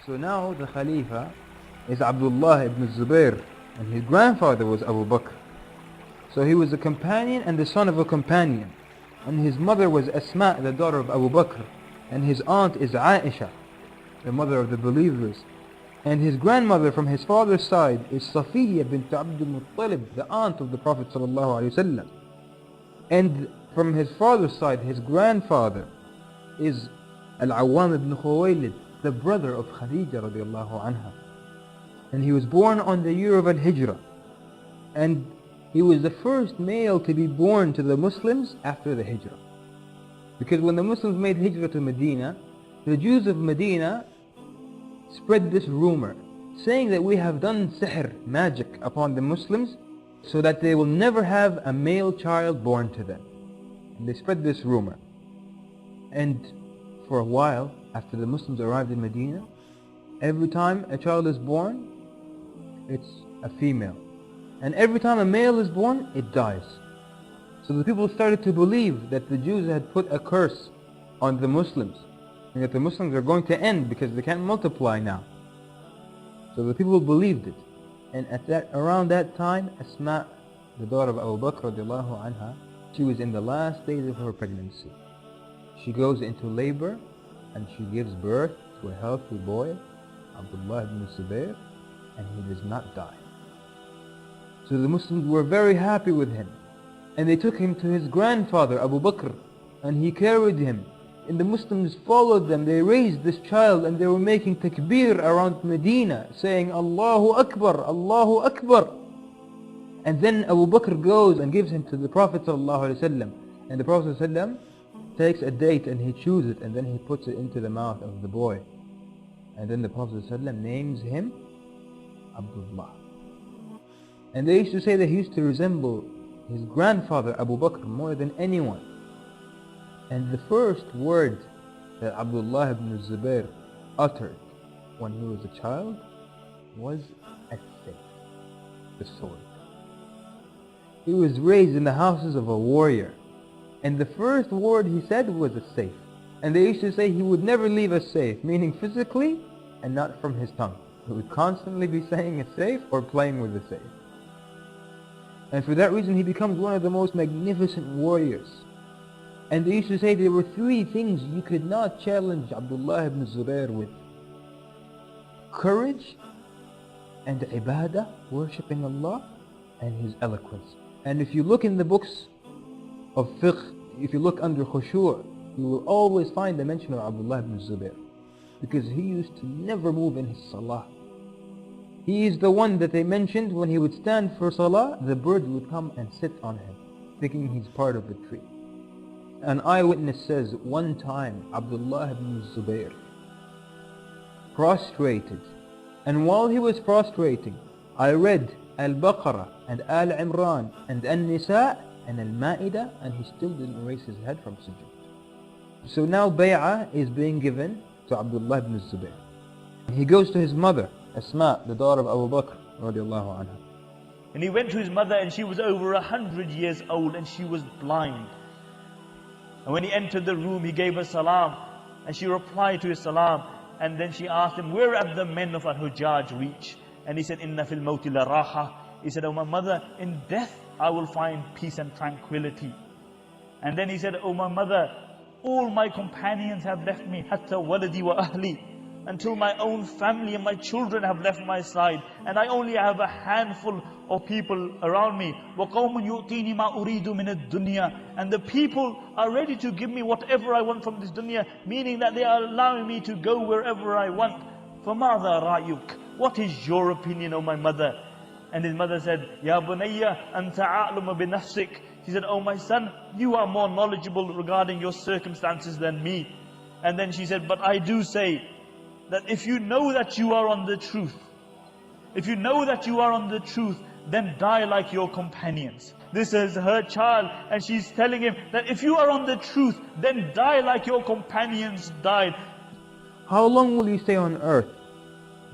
So now the Khalifa is Abdullah ibn Zubair, and his grandfather was Abu Bakr. So he was a companion and the son of a companion. And his mother was Asma, the daughter of Abu Bakr. And his aunt is Aisha, the mother of the believers. And his grandmother from his father's side is Safiya bint Abdul Muttalib, the aunt of the Prophet ﷺ. And from his father's side, his grandfather is Al-Awwam ibn Khuwaylid, the brother of Khadija radiallahu anha. And he was born on the year of Al-Hijrah. And he was the first male to be born to the Muslims after the Hijrah. Because when the Muslims made Hijrah to Medina, the Jews of Medina spread this rumor, saying that we have done sihr, magic, upon the Muslims, so that they will never have a male child born to them. And they spread this rumor. And for a while, after the Muslims arrived in Medina, every time a child is born, it's a female. And every time a male is born, it dies. So the people started to believe that the Jews had put a curse on the Muslims, and that the Muslims are going to end because they can't multiply now. So the people believed it. And around that time, Asma, the daughter of Abu Bakr radiallahu anha, she was in the last days of her pregnancy. She goes into labor and she gives birth to a healthy boy, Abdullah ibn Zubair, and he does not die. So the Muslims were very happy with him, and they took him to his grandfather Abu Bakr, and he carried him. And the Muslims followed them. They raised this child and they were making takbir around Medina, saying Allahu Akbar, Allahu Akbar. And then Abu Bakr goes and gives him to the Prophet ﷺ, and the Prophet ﷺ takes a date and he chews it, and then he puts it into the mouth of the boy. And then the Prophet ﷺ names him Abdullah. And they used to say that he used to resemble his grandfather Abu Bakr more than anyone. And the first word that Abdullah ibn Zubair uttered when he was a child was as-sayf, the sword. He was raised in the houses of a warrior, and the first word he said was as-sayf. And they used to say he would never leave as-sayf, meaning physically and not from his tongue. He would constantly be saying as-sayf or playing with as-sayf. And for that reason he becomes one of the most magnificent warriors. And they used to say there were three things you could not challenge Abdullah ibn Zubair with: courage and ibadah, worshipping Allah, and his eloquence. And if you look in the books of fiqh, if you look under khushu', you will always find the mention of Abdullah ibn Zubair, because he used to never move in his salah. He is the one that they mentioned when he would stand for salah, the bird would come and sit on him, thinking he's part of the tree. An eyewitness says, one time Abdullah ibn Zubair prostrated, and while he was prostrating, I read Al-Baqarah and Al-Imran and An-Nisa and Al-Ma'idah, and he still didn't raise his head from sujood. So now bay'ah is being given to Abdullah ibn Zubair. He goes to his mother, Asma, the daughter of Abu Bakr radiallahu anha. And he went to his mother, and she was over 100 years old, and she was blind. And when he entered the room, he gave her salam, and she replied to his salam. And then she asked him, where have the men of Al-Hujjaj reached? And he said, Inna fil mawti la raha. He said, oh my mother, in death I will find peace and tranquility. And then he said, oh my mother, all my companions have left me, hatta waladi wa ahli, until my own family and my children have left my side, and I only have a handful of people around me. وَقَوْمٌ يُؤْتِينِ مَا أُرِيدُ مِنَ الدُّنْيَا. And the people are ready to give me whatever I want from this dunya, meaning that they are allowing me to go wherever I want. فَمَاذَا رَأْيُكَ? What is your opinion, O my mother? And his mother said, Ya bunayya anta a'lamu bi nafsik. She said, oh my son, you are more knowledgeable regarding your circumstances than me. And then she said, but I do say that if you know that you are on the truth, if you know that you are on the truth, then die like your companions. This is her child, and she's telling him that if you are on the truth, then die like your companions died. How long will you stay on earth?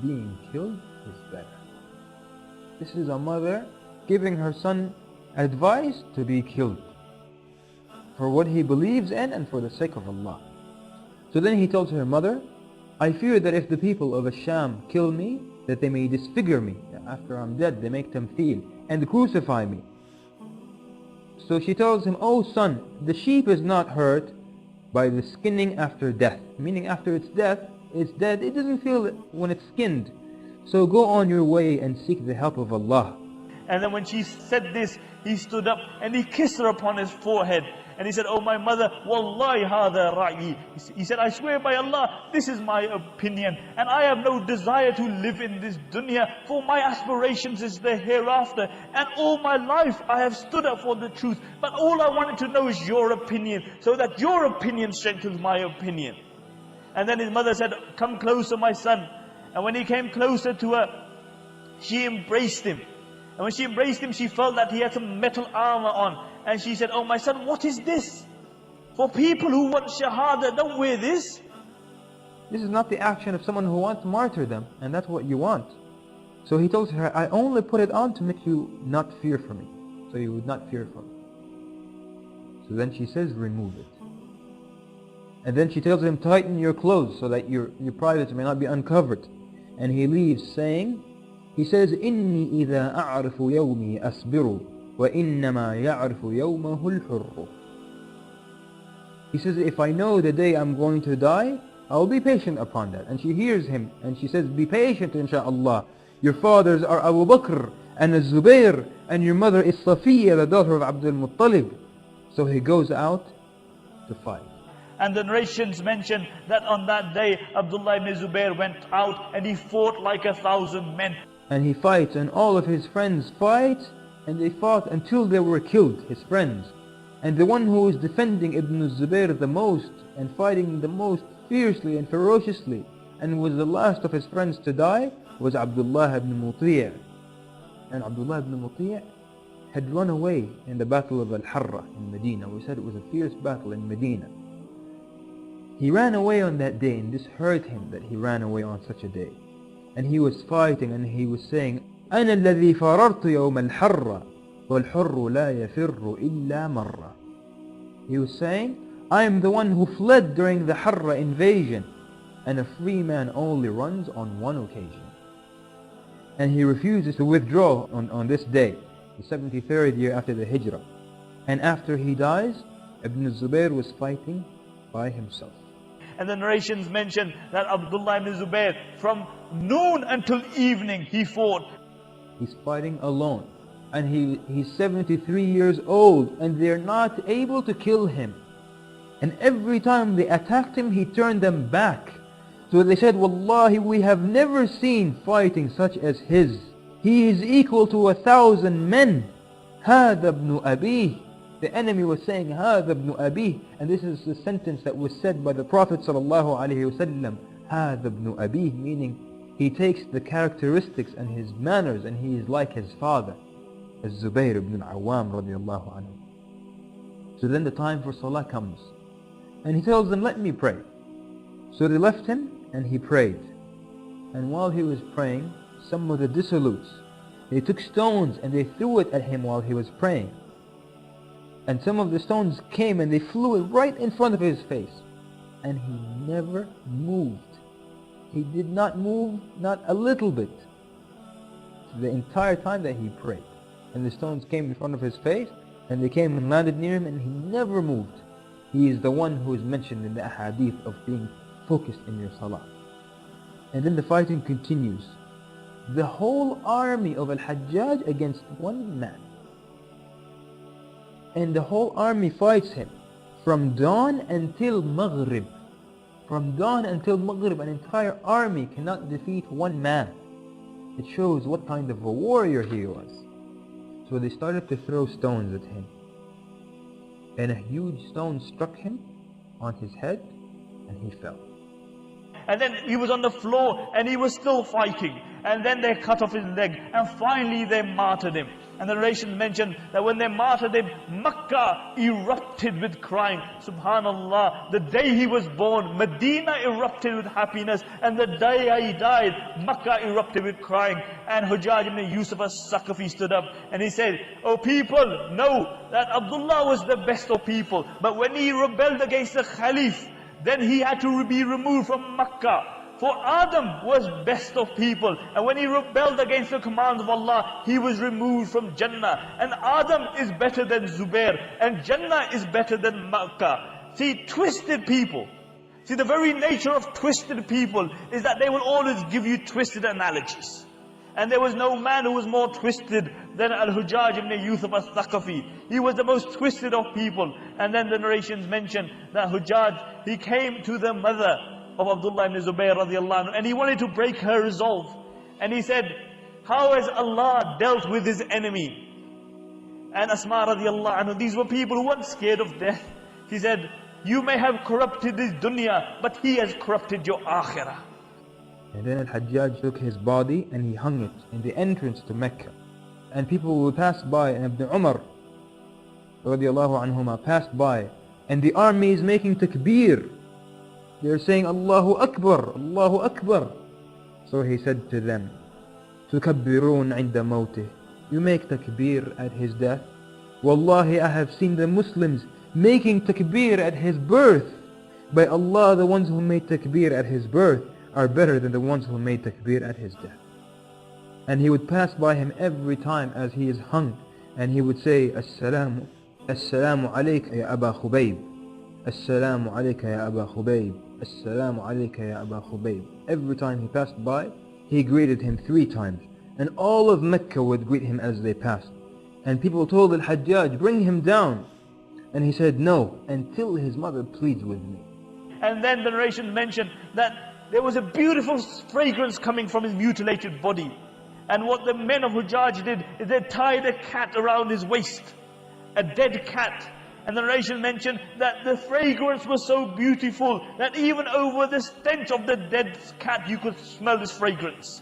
Being killed is better. This is a mother giving her son advice to be killed for what he believes in and for the sake of Allah. So then he told her mother, I fear that if the people of Asham kill me, that they may disfigure me. After I'm dead, they make tamthil and crucify me. So she tells him, "Oh son, the sheep is not hurt by the skinning after death." Meaning after it's dead, it doesn't feel it when it's skinned. So go on your way and seek the help of Allah. And then when she said this, he stood up and he kissed her upon his forehead. And he said, "Oh my mother, Wallahi hadha ra'i." He said, "I swear by Allah, this is my opinion. And I have no desire to live in this dunya, for my aspirations is the hereafter. And all my life I have stood up for the truth. But all I wanted to know is your opinion, so that your opinion strengthens my opinion." And then his mother said, "Come closer, my son." And when he came closer to her, she embraced him. And when she embraced him, she felt that he had some metal armor on. And she said, "Oh my son, what is this? For people who want shahada, don't wear this." This is not the action of someone who wants martyrdom, and that's what you want. So he tells her, "I only put it on to make you not fear for me, so you would not fear for me." So then she says, "Remove it." And then she tells him, "Tighten your clothes so that your privates may not be uncovered." And he leaves saying, he says, "Inni idha a'rifu yawmi asbiru, wa innama ya'rifu yawmahu al-hurru." He says, "If I know the day I'm going to die, I'll be patient upon that." And she hears him and she says, "Be patient, inshaAllah. Your fathers are Abu Bakr and Zubair, and your mother is Safiya, the daughter of Abdul Muttalib." So he goes out to fight. And the narrations mention that on that day, Abdullah ibn Zubair went out and he fought like 1,000 men. And he fights, and all of his friends fight, and they fought until they were killed, his friends. And the one who was defending Ibn Zubair the most, and fighting the most fiercely and ferociously, and was the last of his friends to die, was Abdullah ibn Muti'. And Abdullah ibn Muti' had run away in the battle of Al-Harra in Medina. We said it was a fierce battle in Medina. He ran away on that day, and this hurt him that he ran away on such a day. And he was fighting and he was saying, "أنا الذي فررت يوم الحرة والحر لا يفر إلا مرة." He was saying, "I am the one who fled during the Harra invasion, and a free man only runs on one occasion." And he refuses to withdraw on this day, the 73rd year after the Hijrah. And after he dies, Ibn Zubair was fighting by himself. And the narrations mention that Abdullah ibn Zubair, from noon until evening, he fought. He's fighting alone. And he's 73 years old, and they're not able to kill him. And every time they attacked him, he turned them back. So they said, "Wallahi, we have never seen fighting such as his. He is equal to 1,000 men. هذا ابن أبيه." The enemy was saying, هذا ابن أبيه. And this is the sentence that was said by the Prophet ﷺ, هذا ابن أبيه, meaning he takes the characteristics and his manners and he is like his father, as Zubair ibn al-Awwam radiallahu anhu. So then the time for Salah comes. And he tells them, "Let me pray." So they left him and he prayed. And while he was praying, some of the dissolutes, they took stones and they threw it at him while he was praying. And some of the stones came and they flew right in front of his face. And he never moved. He did not move, not a little bit, the entire time that he prayed. And the stones came in front of his face, and they came and landed near him, and he never moved. He is the one who is mentioned in the ahadith of being focused in your salah. And then the fighting continues. The whole army of Al-Hajjaj against one man. And the whole army fights him from dawn until Maghrib. From dawn until Maghrib, an entire army cannot defeat one man. It shows what kind of a warrior he was. So they started to throw stones at him. And a huge stone struck him on his head and he fell. And then he was on the floor and he was still fighting. And then they cut off his leg and finally they martyred him. And the narrations mention that when they martyred him, Makkah erupted with crying. Subhanallah, the day he was born, Medina erupted with happiness. And the day he died, Makkah erupted with crying. And Hujjaj ibn Yusuf as-Saqafi stood up and he said, "O people, know that Abdullah was the best of people. But when he rebelled against the Khalif, then he had to be removed from Makkah. For Adam was best of people, and when he rebelled against the commands of Allah, he was removed from Jannah. And Adam is better than Zubair, and Jannah is better than Makkah. See, twisted people. See, the very nature of twisted people is that they will always give you twisted analogies. And there was no man who was more twisted than Al-Hujjaj ibn Yusuf al-Thaqafi. He was the most twisted of people. And then the narrations mention that Hujjaj, he came to the mother of Abdullah ibn Zubair radiallahu anhu, and he wanted to break her resolve. And he said, how has Allah dealt with his enemy? And Asma radiallahu anhu, these were people who weren't scared of death. He said, you may have corrupted his dunya, but he has corrupted your akhirah. And then Al-Hajjaj took his body and he hung it in the entrance to Mecca. And people will pass by, and Ibn Umar radiallahu anhuma passed by, and the army is making takbir. They're saying, Allahu Akbar, Allahu Akbar. So he said to them, تُكَبِّرُونَ عِنْدَ مَوْتِهِ. You make takbir at his death? Wallahi, I have seen the Muslims making takbir at his birth. By Allah, the ones who made takbir at his birth are better than the ones who made takbir at his death. And he would pass by him every time as he is hung, and he would say, Assalamu alayka ya Aba Khubayb. Assalamu alayka ya Aba Khubayb. Assalamu alayka ya Aba Khubayb. Every time he passed by, he greeted him 3 times. And all of Mecca would greet him as they passed. And people told Al-Hajjaj, bring him down. And he said, no, until his mother pleads with me. And then the narration mentioned that there was a beautiful fragrance coming from his mutilated body. And what the men of Hujjaj did is they tied a cat around his waist. A dead cat. And the narration mentioned that the fragrance was so beautiful that even over the stench of the dead cat you could smell this fragrance.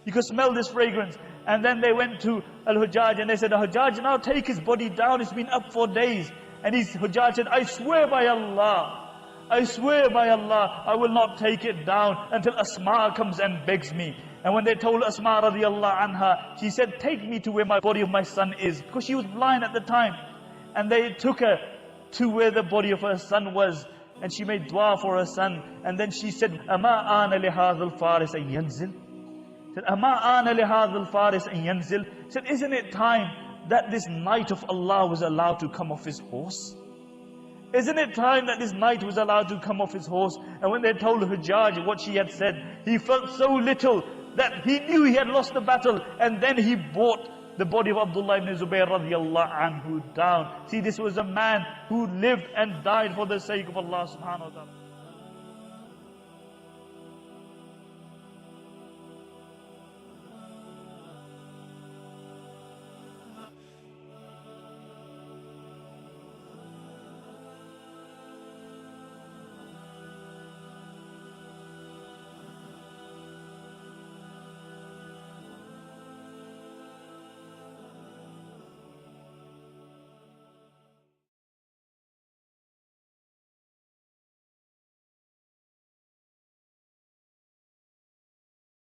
You could smell this fragrance. And then they went to Al-Hujjaj and they said, Hujjaj, now take his body down, it's been up for days. And Hujjaj said, I swear by Allah, I swear by Allah, I will not take it down until Asma comes and begs me. And when they told Asma radiallahu anha, she said, take me to where my body of my son is. Because she was blind at the time. And they took her to where the body of her son was. And she made dua for her son. And then she said, Ama ana li hadha al-faris an yanzil. Said, Ama ana li hadha al-faris an yanzil. Said, isn't it time that this knight of Allah was allowed to come off his horse? Isn't it time that this knight was allowed to come off his horse? And when they told Hujjaj what she had said, he felt so little that he knew he had lost the battle. And then he brought the body of Abdullah ibn Zubair radiallahu anhu down. See, this was a man who lived and died for the sake of Allah subhanahu wa ta'ala.